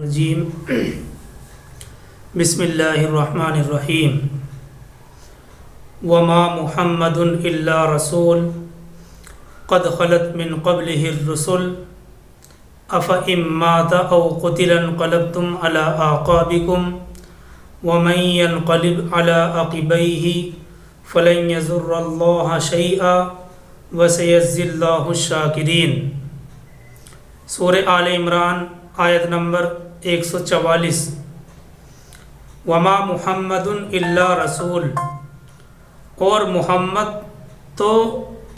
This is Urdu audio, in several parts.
الرجیم بسم اللہ الرحمن الرحیم وما محمد الا رسول قد خلت من قبله الرسل افإن مات او قتل انقلبتم على اعقابكم ومن ينقلب على عقبيه فلن يضر الله شيئا وسيجزي الله الشاكرين۔ سورہ آل عمران آیت نمبر 144۔ وما محمد الا رسول، اور محمد تو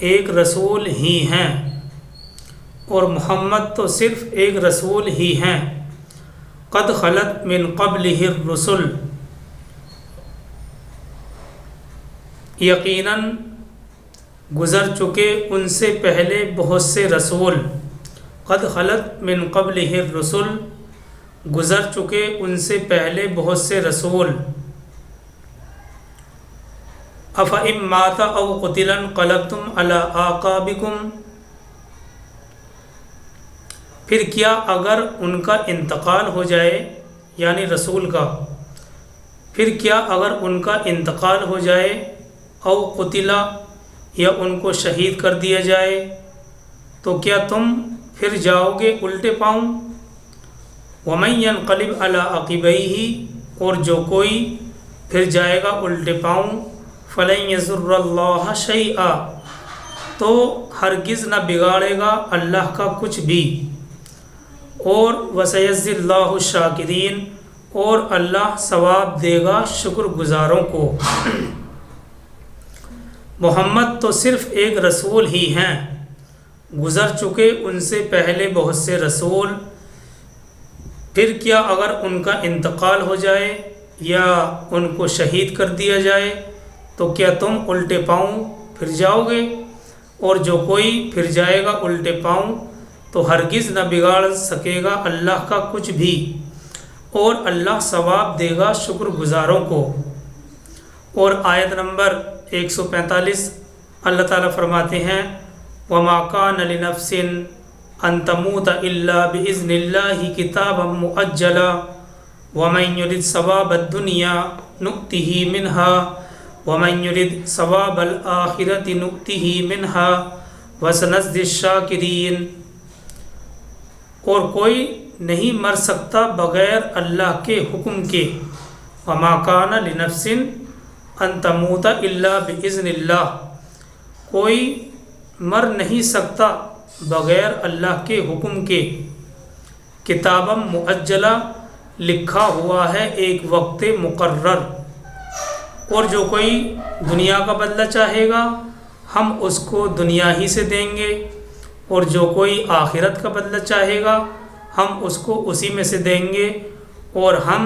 ایک رسول ہی ہیں، اور محمد تو صرف ایک رسول ہی ہیں۔ قد خلت من قبلہ الرسل، یقیناً گزر چکے ان سے پہلے بہت سے رسول۔ قد خلت من قبلہ الرسل، گزر چکے ان سے پہلے بہت سے رسول۔ افإن مات او قتل انقلبتم علی اعقابکم، پھر کیا اگر ان کا انتقال ہو جائے، یعنی رسول کا، پھر کیا اگر ان کا انتقال ہو جائے، او قتلا، یا ان کو شہید کر دیا جائے، تو کیا تم پھر جاؤ گے الٹے پاؤں؟ وَمَن يَنْقَلِبْ عَلَىٰ عَقِبَيْهِ، اور جو کوئی پھر جائے گا الٹے پاؤں، فَلَن يَضُرَّ اللَّهَ شَيْئًا، تو ہرگز نہ بگاڑے گا اللہ کا کچھ بھی۔ اور وَسَيَجْزِي اللَّهُ الشَّاكِرِينَ، اور اللہ ثواب دے گا شکر گزاروں کو۔ محمد تو صرف ایک رسول ہی ہیں، گزر چکے ان سے پہلے بہت سے رسول۔ پھر کیا اگر ان کا انتقال ہو جائے یا ان کو شہید کر دیا جائے، تو کیا تم الٹے پاؤں پھر جاؤ گے؟ اور جو کوئی پھر جائے گا الٹے پاؤں تو ہرگز نہ بگاڑ سکے گا اللہ کا کچھ بھی، اور اللہ ثواب دے گا شکر گزاروں کو۔ اور آیت نمبر 145 اللہ تعالیٰ فرماتے ہیں، وَمَا كَانَ لِنَفْسٍ أَن تَمُوتَ إِلَّا بِإِذْنِ اللَّهِ كِتَابًا مُؤَجَّلًا وَمَن يُرِدْ ثَوَابَ الدُّنْيَا نُؤْتِهِ مِنْهَا وَمَن يُرِدْ ثَوَابَ الْآخِرَةِ نُؤْتِهِ مِنْهَا وَسَنَجْزِي الشَّاكِرِينَ۔ اور کوئی نہیں مر سکتا بغیر اللہ کے حکم کے۔ وَمَا كَانَ لِنَفْسٍ أَن تَمُوتَ إِلَّا بِإِذْنِ اللَّهِ، کوئی مر نہیں سکتا بغیر اللہ کے حکم کے۔ کتابًا مؤجلہ، لکھا ہوا ہے ایک وقت مقرر۔ اور جو کوئی دنیا کا بدلہ چاہے گا ہم اس کو دنیا ہی سے دیں گے، اور جو کوئی آخرت کا بدلہ چاہے گا ہم اس کو اسی میں سے دیں گے، اور ہم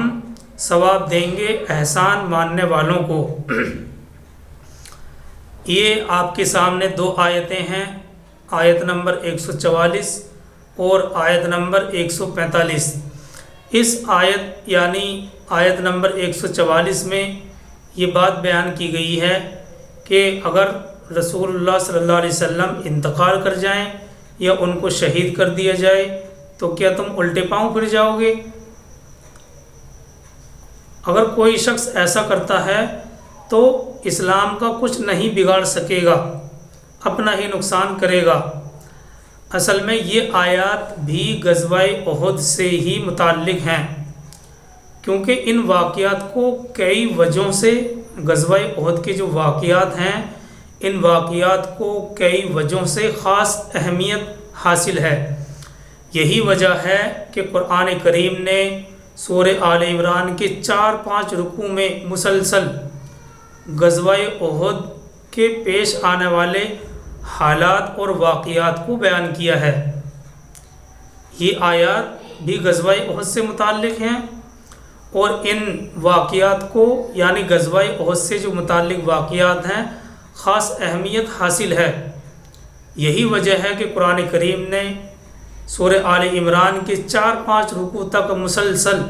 ثواب دیں گے احسان ماننے والوں کو۔ یہ آپ کے سامنے دو آیتیں ہیں، آیت نمبر 144 اور آیت نمبر 145۔ اس آیت یعنی آیت نمبر 144 میں یہ بات بیان کی گئی ہے کہ اگر رسول اللہ صلی اللہ علیہ وسلم انتقال کر جائیں یا ان کو شہید کر دیا جائے تو کیا تم الٹے پاؤں پھر جاؤ گے؟ اگر کوئی شخص ایسا کرتا ہے تو اسلام کا کچھ نہیں بگاڑ سکے گا، اپنا ہی نقصان کرے گا۔ اصل میں یہ آیات بھی غزوہ احد سے ہی متعلق ہیں، کیونکہ ان واقعات کو کئی وجہوں سے، غزوہ احد کے جو واقعات ہیں ان واقعات کو کئی وجہوں سے خاص اہمیت حاصل ہے۔ یہی وجہ ہے کہ قرآن کریم نے سورہ آل عمران کے 4-5 رکوع میں مسلسل غزوہ احد کے پیش آنے والے حالات اور واقعات کو بیان کیا ہے۔ یہ آیات بھی غزوہ احد سے متعلق ہیں، اور ان واقعات کو یعنی غزوہ احد سے جو متعلق واقعات ہیں خاص اہمیت حاصل ہے۔ یہی وجہ ہے کہ قرآن کریم نے سورہ آل عمران کے 4-5 رکوع تک مسلسل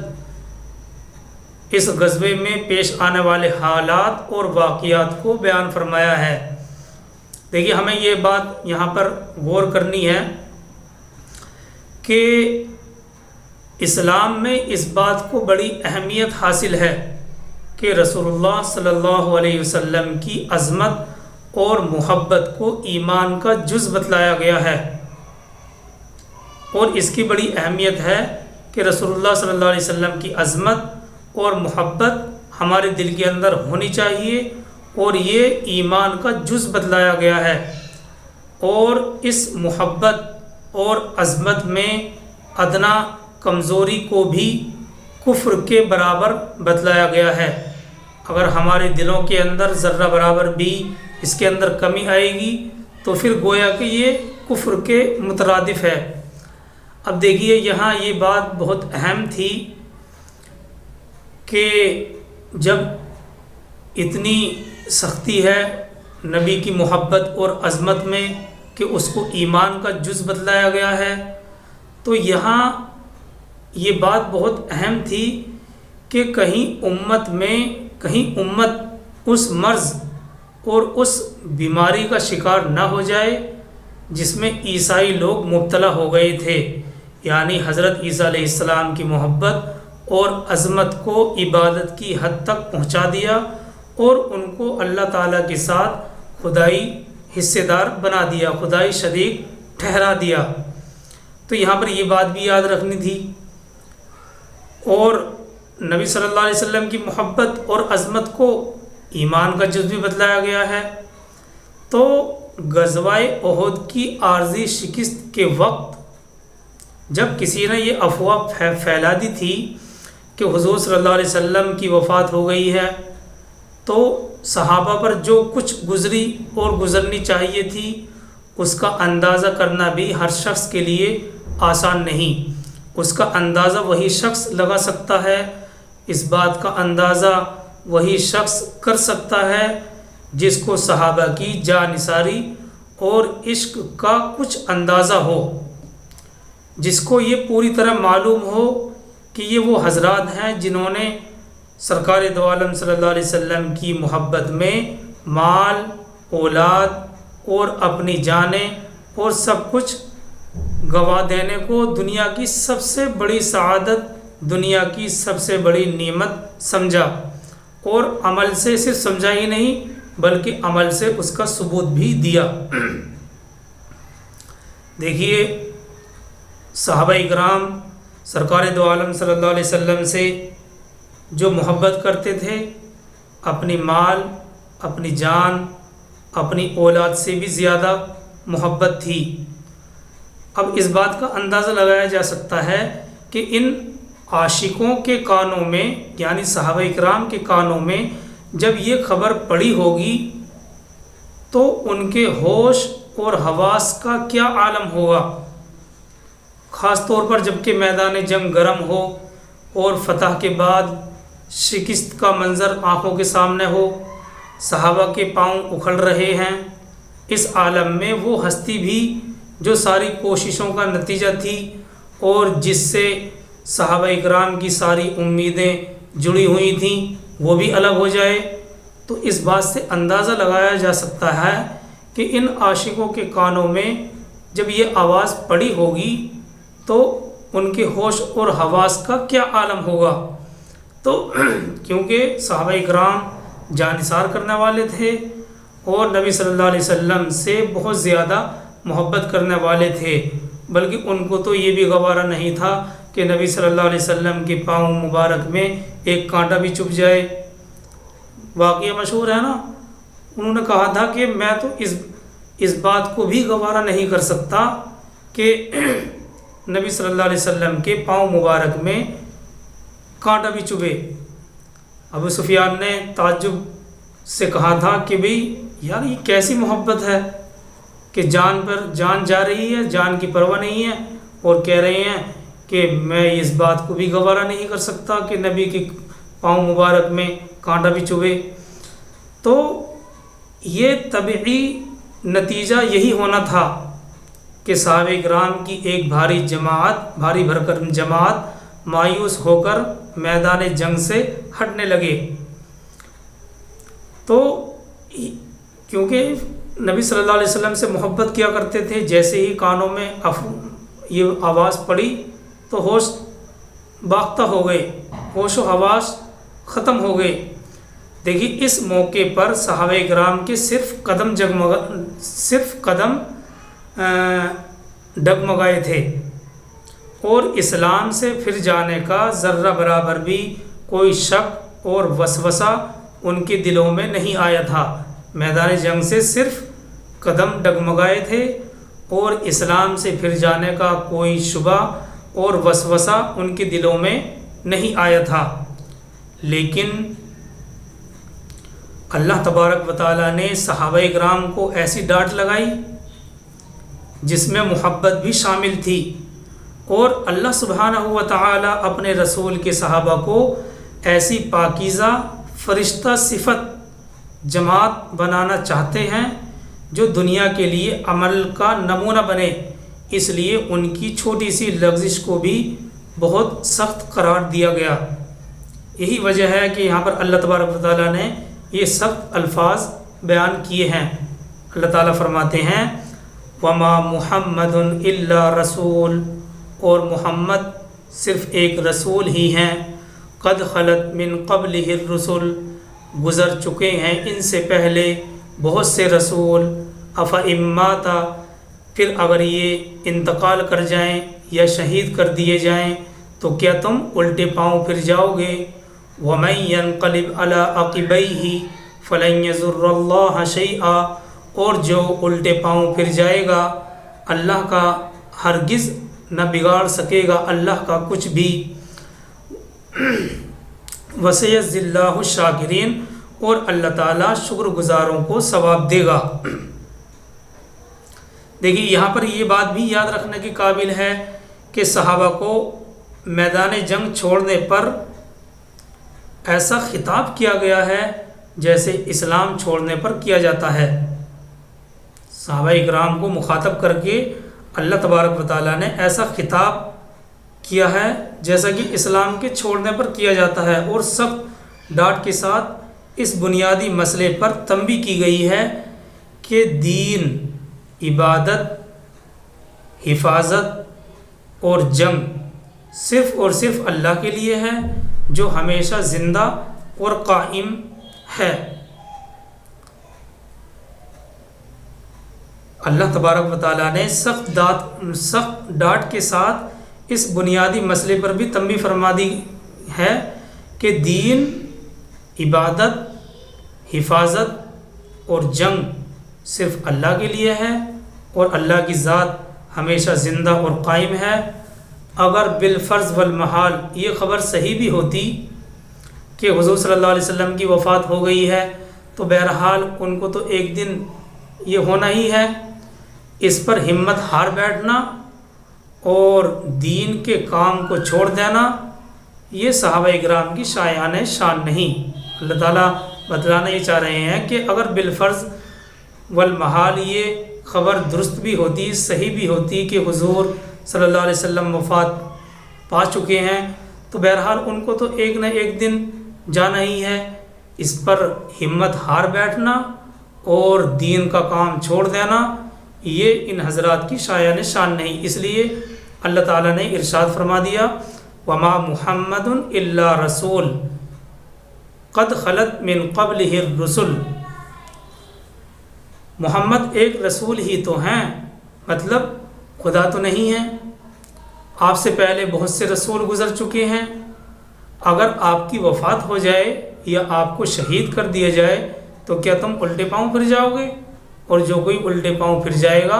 اس غزوے میں پیش آنے والے حالات اور واقعات کو بیان فرمایا ہے۔ دیکھیے ہمیں یہ بات یہاں پر غور کرنی ہے کہ اسلام میں اس بات کو بڑی اہمیت حاصل ہے کہ رسول اللہ صلی اللہ علیہ وسلم کی عظمت اور محبت کو ایمان کا جز بتلایا گیا ہے، اور اس کی بڑی اہمیت ہے کہ رسول اللہ صلی اللہ علیہ وسلم کی عظمت اور محبت ہمارے دل کے اندر ہونی چاہیے، اور یہ ایمان کا جز بتلایا گیا ہے۔ اور اس محبت اور عظمت میں ادنا کمزوری کو بھی کفر کے برابر بتلایا گیا ہے۔ اگر ہمارے دلوں کے اندر ذرہ برابر بھی اس کے اندر کمی آئے گی تو پھر گویا کہ یہ کفر کے مترادف ہے۔ اب دیکھیے یہاں یہ بات بہت اہم تھی کہ جب اتنی سختی ہے نبی کی محبت اور عظمت میں کہ اس کو ایمان کا جز بتلایا گیا ہے، تو یہاں یہ بات بہت اہم تھی کہ کہیں امت اس مرض اور اس بیماری کا شکار نہ ہو جائے جس میں عیسائی لوگ مبتلا ہو گئے تھے، یعنی حضرت عیسیٰ علیہ السلام کی محبت اور عظمت کو عبادت کی حد تک پہنچا دیا اور ان کو اللہ تعالیٰ کے ساتھ خدائی حصے دار بنا دیا، خدائی شریک ٹھہرا دیا۔ تو یہاں پر یہ بات بھی یاد رکھنی تھی۔ اور نبی صلی اللہ علیہ وسلم کی محبت اور عظمت کو ایمان کا جز بھی بتلایا گیا ہے۔ تو غزوہ احد کی عارضی شکست کے وقت جب کسی نے یہ افواہ پھیلا دی تھی کہ حضور صلی اللہ علیہ وسلم کی وفات ہو گئی ہے، تو صحابہ پر جو کچھ گزری اور گزرنی چاہیے تھی اس کا اندازہ کرنا بھی ہر شخص کے لیے آسان نہیں۔ اس کا اندازہ وہی شخص لگا سکتا ہے، اس بات کا اندازہ وہی شخص کر سکتا ہے جس کو صحابہ کی جانثاری اور عشق کا کچھ اندازہ ہو، جس کو یہ پوری طرح معلوم ہو کہ یہ وہ حضرات ہیں جنہوں نے سرکار دو عالم صلی اللہ علیہ وسلم کی محبت میں مال، اولاد اور اپنی جانیں اور سب کچھ گوا دینے کو دنیا کی سب سے بڑی سعادت، دنیا کی سب سے بڑی نعمت سمجھا، اور عمل سے صرف سمجھا ہی نہیں بلکہ عمل سے اس کا ثبوت بھی دیا۔ دیکھیے صحابہ اکرام سرکار دو عالم صلی اللہ علیہ وسلم سے جو محبت کرتے تھے، اپنی مال، اپنی جان، اپنی اولاد سے بھی زیادہ محبت تھی۔ اب اس بات کا اندازہ لگایا جا سکتا ہے کہ ان عاشقوں کے کانوں میں، یعنی صحابہ اکرام کے کانوں میں جب یہ خبر پڑی ہوگی تو ان کے ہوش اور حواس کا کیا عالم ہوگا، خاص طور پر جب کہ میدان جنگ گرم ہو اور فتح کے بعد شکست کا منظر آنکھوں کے سامنے ہو، صحابہ کے پاؤں اکھڑ رہے ہیں۔ اس عالم میں وہ ہستی بھی جو ساری کوششوں کا نتیجہ تھی اور جس سے صحابہ اکرام کی ساری امیدیں جڑی ہوئی تھیں وہ بھی الگ ہو جائے، تو اس بات سے اندازہ لگایا جا سکتا ہے کہ ان عاشقوں کے کانوں میں جب یہ آواز پڑی ہوگی تو ان کے ہوش اور حواس کا کیا عالم ہوگا۔ تو کیونکہ صحابہ اکرام جانثار کرنے والے تھے اور نبی صلی اللہ علیہ وسلم سے بہت زیادہ محبت کرنے والے تھے، بلکہ ان کو تو یہ بھی گوارا نہیں تھا کہ نبی صلی اللہ علیہ وسلم کے پاؤں مبارک میں ایک کانٹا بھی چبھ جائے۔ واقعہ مشہور ہے نا، انہوں نے کہا تھا کہ میں تو اس بات کو بھی گوارا نہیں کر سکتا کہ نبی صلی اللہ علیہ وسلم کے پاؤں مبارک میں کانٹا بھی چبھے۔ ابو سفیان نے تعجب سے کہا تھا کہ بھئی یار یہ کیسی محبت ہے کہ جان پر جان جا رہی ہے، جان کی پرواہ نہیں ہے، اور کہہ رہے ہیں کہ میں اس بات کو بھی گوارا نہیں کر سکتا کہ نبی کے پاؤں مبارک میں کانٹا بھی چبھے۔ تو یہ طبعی نتیجہ یہی ہونا تھا کہ صحابہ اکرام کی ایک بھاری بھرکم جماعت مایوس ہو کر میدان جنگ سے ہٹنے لگے۔ تو کیونکہ نبی صلی اللہ علیہ وسلم سے محبت کیا کرتے تھے، جیسے ہی کانوں میں یہ آواز پڑی تو ہوش باختہ ہو گئے، ہوش و حواس ختم ہو گئے۔ دیکھیے اس موقع پر صحابہ کرام کے صرف قدم ڈگمگائے تھے، اور اسلام سے پھر جانے کا ذرہ برابر بھی کوئی شک اور وسوسہ ان کے دلوں میں نہیں آیا تھا۔ میدان جنگ سے صرف قدم ڈگمگائے تھے، اور اسلام سے پھر جانے کا کوئی شبہ اور وسوسہ ان کے دلوں میں نہیں آیا تھا۔ لیکن اللہ تبارک و تعالیٰ نے صحابہ کرام کو ایسی ڈانٹ لگائی جس میں محبت بھی شامل تھی، اور اللہ سبحانہ و تعالیٰ اپنے رسول کے صحابہ کو ایسی پاکیزہ فرشتہ صفت جماعت بنانا چاہتے ہیں جو دنیا کے لیے عمل کا نمونہ بنے، اس لیے ان کی چھوٹی سی لغزش کو بھی بہت سخت قرار دیا گیا۔ یہی وجہ ہے کہ یہاں پر اللہ تبارک و تعالیٰ نے یہ سخت الفاظ بیان کیے ہیں۔ اللہ تعالیٰ فرماتے ہیں وَمَا مُحَمَّدٌ إِلَّا رَسُولٌ، اور محمد صرف ایک رسول ہی ہیں، قد خلت من قبلہ الرسل، گزر چکے ہیں ان سے پہلے بہت سے رسول، افإن مات، پھر اگر یہ انتقال کر جائیں یا شہید کر دیے جائیں تو کیا تم الٹے پاؤں پھر جاؤ گے؟ وَمَن يَنقَلِبْ عَلَىٰ عَقِبَيْهِ فَلَن يَضُرَّ اللَّهَ شَيْئًا، اور جو الٹے پاؤں پھر جائے گا اللہ کا ہرگز نہ بگاڑ سکے گا اللہ کا کچھ بھی۔ وَسَيَجْزِي اللَّهُ الشَّاكِرِينَ، اور اللہ تعالیٰ شکر گزاروں کو ثواب دے گا۔ دیکھیے یہاں پر یہ بات بھی یاد رکھنے کی قابل ہے کہ صحابہ کو میدان جنگ چھوڑنے پر ایسا خطاب کیا گیا ہے جیسے اسلام چھوڑنے پر کیا جاتا ہے۔ صحابہ اکرام کو مخاطب کر کے اللہ تبارک و تعالیٰ نے ایسا خطاب کیا ہے جیسا کہ اسلام کے چھوڑنے پر کیا جاتا ہے، اور سخت ڈانٹ کے ساتھ اس بنیادی مسئلے پر تنبیہ کی گئی ہے کہ دین، عبادت، حفاظت اور جنگ صرف اور صرف اللہ کے لیے ہے جو ہمیشہ زندہ اور قائم ہے۔ اللہ تبارک و تعالیٰ نے سخت ڈانٹ کے ساتھ اس بنیادی مسئلے پر بھی تنبیہ فرما دی ہے کہ دین، عبادت، حفاظت اور جنگ صرف اللہ کے لیے ہے، اور اللہ کی ذات ہمیشہ زندہ اور قائم ہے۔ اگر بالفرض والمحال یہ خبر صحیح بھی ہوتی کہ حضور صلی اللہ علیہ وسلم کی وفات ہو گئی ہے تو بہرحال ان کو تو ایک دن یہ ہونا ہی ہے۔ اس پر ہمت ہار بیٹھنا اور دین کے کام کو چھوڑ دینا یہ صحابہ اکرام کی شایان شان نہیں۔ اللہ تعالیٰ بتلانا یہ چاہ رہے ہیں کہ اگر بالفرض والمحال یہ خبر درست بھی ہوتی، صحیح بھی ہوتی کہ حضور صلی اللہ علیہ وسلم وفات پا چکے ہیں تو بہرحال ان کو تو ایک نہ ایک دن جانا ہی ہے۔ اس پر ہمت ہار بیٹھنا اور دین کا کام چھوڑ دینا یہ ان حضرات کی شایان شان نہیں۔ اس لیے اللہ تعالیٰ نے ارشاد فرما دیا وَمَا مُحَمَّدٌ إِلَّا رَسُولٌ قَدْ خَلَتْ مِن قَبْلِهِ الرُّسُلُ، محمد ایک رسول ہی تو ہیں، مطلب خدا تو نہیں ہے، آپ سے پہلے بہت سے رسول گزر چکے ہیں۔ اگر آپ کی وفات ہو جائے یا آپ کو شہید کر دیا جائے تو کیا تم الٹے پاؤں پھر جاؤ گے؟ اور جو کوئی الٹے پاؤں پھر جائے گا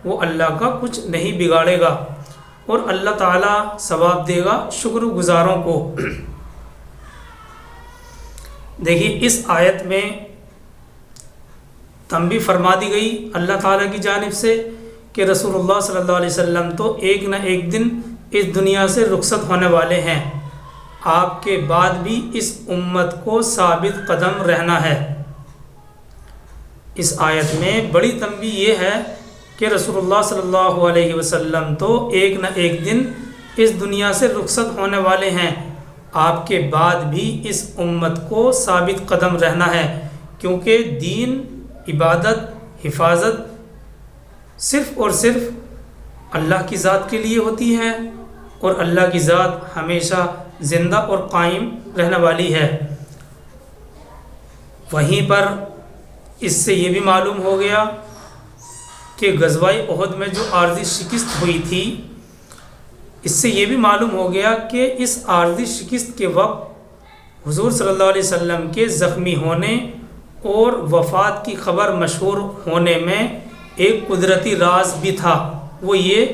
وہ اللہ کا کچھ نہیں بگاڑے گا، اور اللہ تعالیٰ ثواب دے گا شکر گزاروں کو۔ دیکھیے اس آیت میں تنبیہ فرما دی گئی اللہ تعالیٰ کی جانب سے کہ رسول اللہ صلی اللہ علیہ وسلم تو ایک نہ ایک دن اس دنیا سے رخصت ہونے والے ہیں، آپ کے بعد بھی اس امت کو ثابت قدم رہنا ہے۔ اس آیت میں بڑی تنبیہ یہ ہے کہ رسول اللہ صلی اللہ علیہ وسلم تو ایک نہ ایک دن اس دنیا سے رخصت ہونے والے ہیں، آپ کے بعد بھی اس امت کو ثابت قدم رہنا ہے، کیونکہ دین، عبادت، حفاظت صرف اور صرف اللہ کی ذات کے لیے ہوتی ہے، اور اللہ کی ذات ہمیشہ زندہ اور قائم رہنے والی ہے۔ وہیں پر اس سے یہ بھی معلوم ہو گیا کہ غزوہ احد میں جو عارضی شکست ہوئی تھی، اس سے یہ بھی معلوم ہو گیا کہ اس عارضی شکست کے وقت حضور صلی اللہ علیہ وسلم کے زخمی ہونے اور وفات کی خبر مشہور ہونے میں ایک قدرتی راز بھی تھا۔ وہ یہ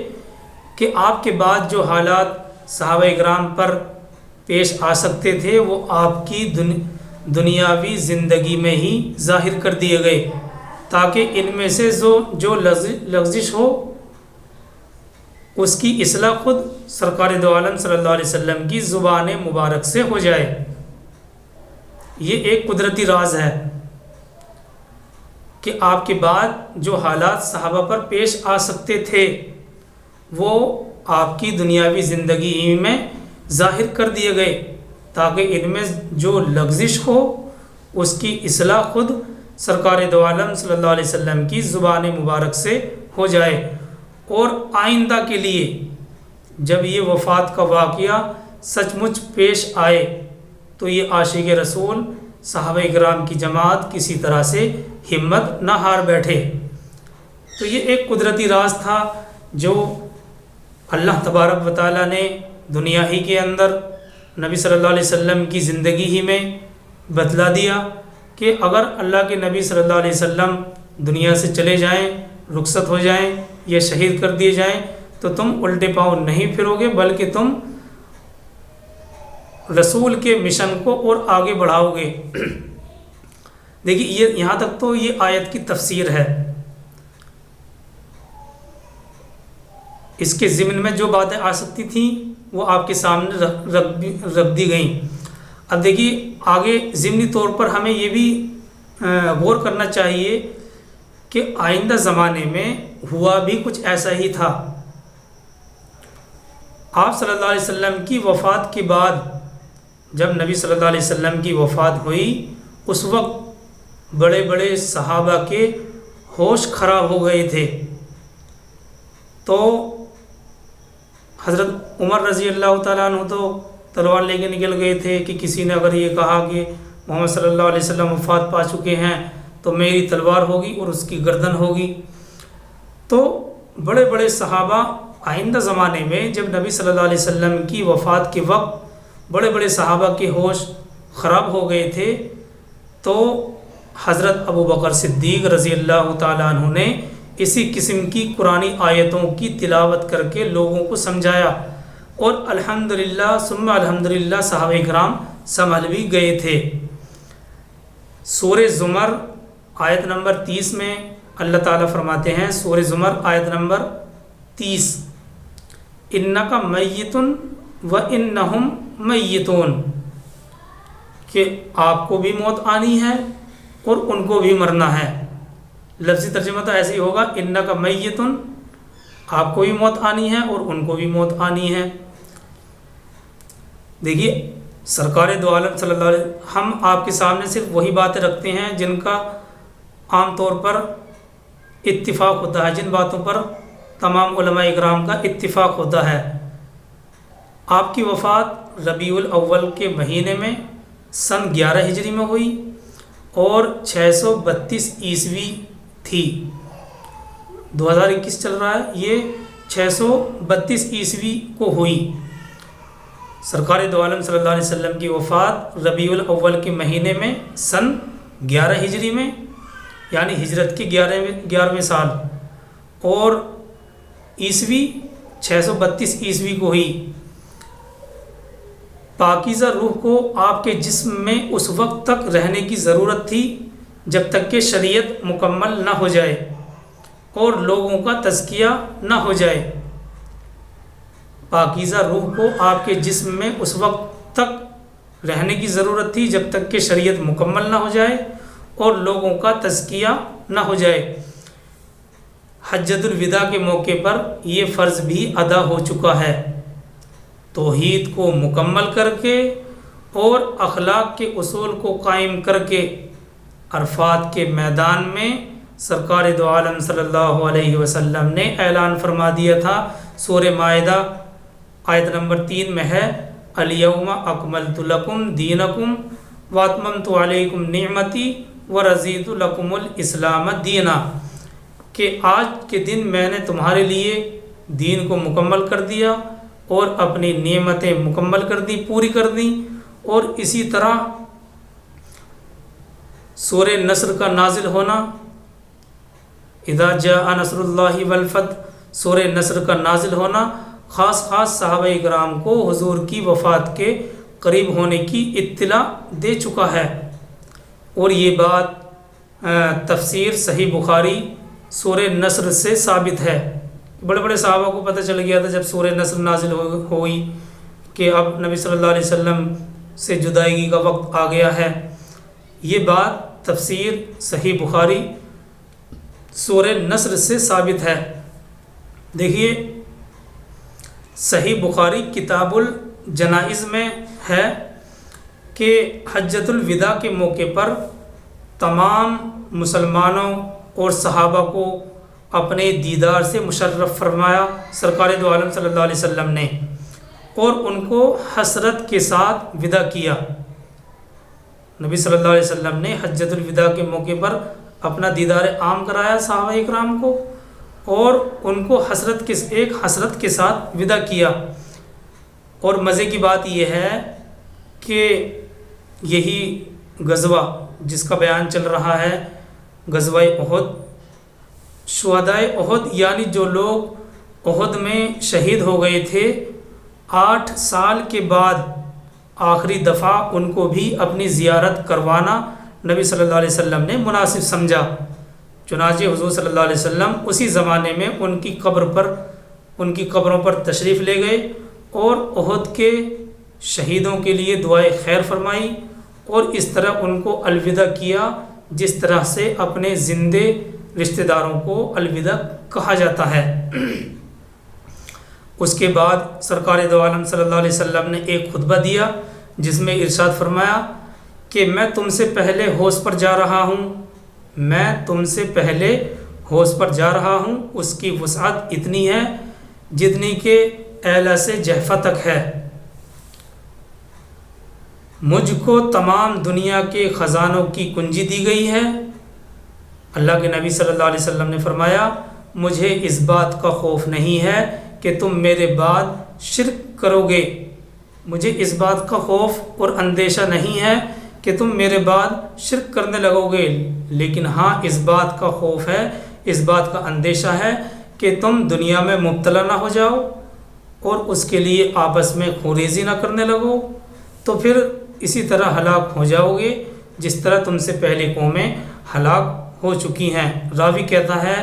کہ آپ کے بعد جو حالات صحابہ کرام پر پیش آ سکتے تھے وہ آپ کی دنیاوی زندگی میں ہی ظاہر کر دیے گئے، تاکہ ان میں سے جو لغزش ہو اس کی اصلاح خود سرکار دو عالم صلی اللہ علیہ وسلم کی زبان مبارک سے ہو جائے۔ یہ ایک قدرتی راز ہے کہ آپ کے بعد جو حالات صحابہ پر پیش آ سکتے تھے وہ آپ کی دنیاوی زندگی میں ظاہر کر دیے گئے، تاکہ ان میں جو لغزش ہو اس کی اصلاح خود سرکار دو عالم صلی اللہ علیہ وسلم کی زبان مبارک سے ہو جائے، اور آئندہ کے لیے جب یہ وفات کا واقعہ سچ مچ پیش آئے تو یہ عاشق رسول صحابہ کرام کی جماعت کسی طرح سے ہمت نہ ہار بیٹھے۔ تو یہ ایک قدرتی راز تھا جو اللہ تبارک و تعالیٰ نے دنیا ہی کے اندر نبی صلی اللہ علیہ وسلم کی زندگی ہی میں بتلا دیا کہ اگر اللہ کے نبی صلی اللہ علیہ وسلم دنیا سے چلے جائیں، رخصت ہو جائیں یا شہید کر دیے جائیں تو تم الٹے پاؤں نہیں پھرو گے، بلکہ تم رسول کے مشن کو اور آگے بڑھاؤ گے۔ دیکھیے یہ یہاں تک تو یہ آیت کی تفسیر ہے، اس کے ضمن میں جو باتیں آ سکتی تھیں وہ آپ کے سامنے رکھ دی گئیں۔ اب دیکھیے آگے ضمنی طور پر ہمیں یہ بھی غور کرنا چاہیے کہ آئندہ زمانے میں ہوا بھی کچھ ایسا ہی تھا۔ آپ صلی اللہ علیہ وسلم کی وفات کے بعد جب نبی صلی اللہ علیہ وسلم کی وفات ہوئی اس وقت بڑے بڑے صحابہ کے ہوش خراب ہو گئے تھے، تو حضرت عمر رضی اللہ تعالیٰ عنہ تو تلوار لے کے نکل گئے تھے کہ کسی نے اگر یہ کہا کہ محمد صلی اللہ علیہ وسلم وفات پا چکے ہیں تو میری تلوار ہوگی اور اس کی گردن ہوگی۔ تو بڑے بڑے صحابہ آئندہ زمانے میں جب نبی صلی اللہ علیہ وسلم کی وفات کے وقت بڑے بڑے صحابہ کے ہوش خراب ہو گئے تھے، تو حضرت ابو بکر صدیق رضی اللہ تعالیٰ عنہ نے اسی قسم کی قرآنی آیتوں کی تلاوت کر کے لوگوں کو سمجھایا، اور الحمدللہ ثم الحمدللہ صحابہ کرام سنبھل بھی گئے تھے۔ سورہ زمر آیت نمبر 30 میں اللہ تعالیٰ فرماتے ہیں، سورہ زمر آیت نمبر 30، اِنَّكَ مَيِّتٌ وَإِنَّهُمْ میتون، کہ آپ کو بھی موت آنی ہے اور ان کو بھی مرنا ہے۔ لفظی ترجمہ تو ایسے ہی ہوگا، انک میتون، آپ کو بھی موت آنی ہے اور ان کو بھی موت آنی ہے۔ دیکھیے سرکار دو عالم صلی اللہ علیہ وسلم، ہم آپ کے سامنے صرف وہی باتیں رکھتے ہیں جن کا عام طور پر اتفاق ہوتا ہے، جن باتوں پر تمام علماء اکرام کا اتفاق ہوتا ہے۔ آپ کی وفات ربیع الاول کے مہینے میں سن 11 ہجری میں ہوئی اور 632 عیسوی تھی۔ 2021 چل رہا ہے، یہ 632 عیسوی کو ہوئی۔ سرکار دو عالم صلی اللہ علیہ وسلم کی وفات ربیع الاول کے مہینے میں سن 11 ہجری میں، یعنی ہجرت کے 11ویں سال، اور عیسوی 632 عیسوی کو ہوئی۔ پاکیزہ روح کو آپ کے جسم میں اس وقت تک رہنے کی ضرورت تھی جب تک کہ شریعت مکمل نہ ہو جائے اور لوگوں کا تزکیہ نہ ہو جائے۔ پاکیزہ روح کو آپ کے جسم میں اس وقت تک رہنے کی ضرورت تھی جب تک کہ شریعت مکمل نہ ہو جائے اور لوگوں کا تزکیہ نہ ہو جائے۔ حجۃ الوداع کے موقع پر یہ فرض بھی ادا ہو چکا ہے۔ توحید کو مکمل کر کے اور اخلاق کے اصول کو قائم کر کے عرفات کے میدان میں سرکار دو عالم صلی اللہ علیہ وسلم نے اعلان فرما دیا تھا۔ سورہ مائدہ آیت نمبر 3 میں ہے الیوم اکملت لکم دینکم واتممت علیکم نعمتی ورضیت لکم الاسلام دینا، کہ آج کے دن میں نے تمہارے لیے دین کو مکمل کر دیا اور اپنی نعمتیں مکمل کر دی، پوری کر دیں۔ اور اسی طرح سورہ نصر کا نازل ہونا، اذا جاء نصر اللہ والفتح، سورہ نصر کا نازل ہونا خاص صحابہ کرام کو حضور کی وفات کے قریب ہونے کی اطلاع دے چکا ہے۔ اور یہ بات تفسیر صحیح بخاری سورہ نصر سے ثابت ہے۔ بڑے بڑے صحابہ کو پتہ چل گیا تھا جب سورہ نصر نازل ہوئی کہ اب نبی صلی اللہ علیہ وسلم سے جدائیگی کا وقت آ گیا ہے۔ یہ بات تفسیر صحیح بخاری سورہ نصر سے ثابت ہے۔ دیکھیے صحیح بخاری کتاب الجنائز میں ہے کہ حجۃ الوداع کے موقع پر تمام مسلمانوں اور صحابہ کو اپنے دیدار سے مشرف فرمایا سرکار دو عالم صلی اللہ علیہ وسلم نے، اور ان کو حسرت کے ساتھ وداع کیا۔ نبی صلی اللہ علیہ وسلم نے حجۃ الوداع کے موقع پر اپنا دیدار عام کرایا صحابہ اکرام کو، اور ان کو ایک حسرت کے ساتھ وداع کیا۔ اور مزے کی بات یہ ہے کہ یہی غزوہ جس کا بیان چل رہا ہے، غزوہ احد، شہدائے احد یعنی جو لوگ احد میں شہید ہو گئے تھے، 8 سال کے بعد آخری دفعہ ان کو بھی اپنی زیارت کروانا نبی صلی اللہ علیہ وسلم نے مناسب سمجھا۔ چنانچہ حضور صلی اللہ علیہ وسلم اسی زمانے میں ان کی قبروں پر تشریف لے گئے اور احد کے شہیدوں کے لیے دعائے خیر فرمائی، اور اس طرح ان کو الوداع کیا جس طرح سے اپنے زندے رشتہ داروں کو الوداع کہا جاتا ہے۔ اس کے بعد سرکار دو عالم صلی اللہ علیہ وسلم نے ایک خطبہ دیا جس میں ارشاد فرمایا کہ میں تم سے پہلے حوض پر جا رہا ہوں، اس کی وسعت اتنی ہے جتنی کہ اعلیٰ سے جحفہ تک ہے۔ مجھ کو تمام دنیا کے خزانوں کی کنجی دی گئی ہے۔ اللہ کے نبی صلی اللہ علیہ وسلم نے فرمایا مجھے اس بات کا خوف نہیں ہے کہ تم میرے بعد شرک کرو گے، مجھے اس بات کا خوف اور اندیشہ نہیں ہے کہ تم میرے بعد شرک کرنے لگو گے، لیکن ہاں اس بات کا خوف ہے، اس بات کا اندیشہ ہے کہ تم دنیا میں مبتلا نہ ہو جاؤ اور اس کے لیے آپس میں خوریزی نہ کرنے لگو، تو پھر اسی طرح ہلاک ہو جاؤ گے جس طرح تم سے پہلے قومیں ہلاک ہو چکی ہیں۔ راوی کہتا ہے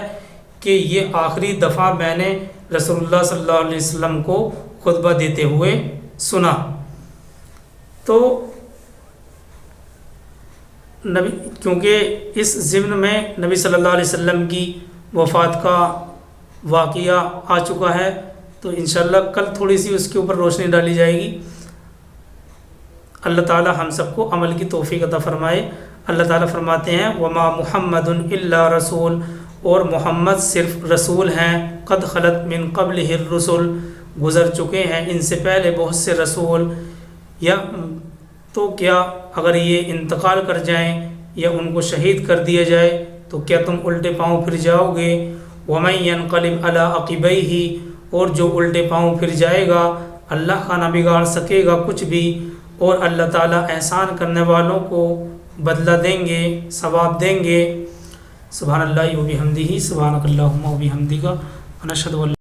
کہ یہ آخری دفعہ میں نے رسول اللہ صلی اللہ علیہ وسلم کو خطبہ دیتے ہوئے سنا۔ تو کیونکہ اس ضمن میں نبی صلی اللہ علیہ وسلم کی وفات کا واقعہ آ چکا ہے، تو انشاءاللہ کل تھوڑی سی اس کے اوپر روشنی ڈالی جائے گی۔ اللہ تعالی ہم سب کو عمل کی توفیق عطا فرمائے۔ اللہ تعالیٰ فرماتے ہیں وما محمد الا رسول، اور محمد صرف رسول ہیں، قد خلت من قبلہ الرسل، گزر چکے ہیں ان سے پہلے بہت سے رسول، یا تو کیا اگر یہ انتقال کر جائیں یا ان کو شہید کر دیا جائے تو کیا تم الٹے پاؤں پھر جاؤ گے؟ ومن ينقلب على عقبیہ، اور جو الٹے پاؤں پھر جائے گا اللہ کا نہ بگاڑ سکے گا کچھ بھی، اور اللہ تعالیٰ احسان کرنے والوں کو بدلہ دیں گے، ثواب دیں گے۔ سبحان اللہ و بحمدہ، سبحانک اللہم و بحمدک، ونشہد ان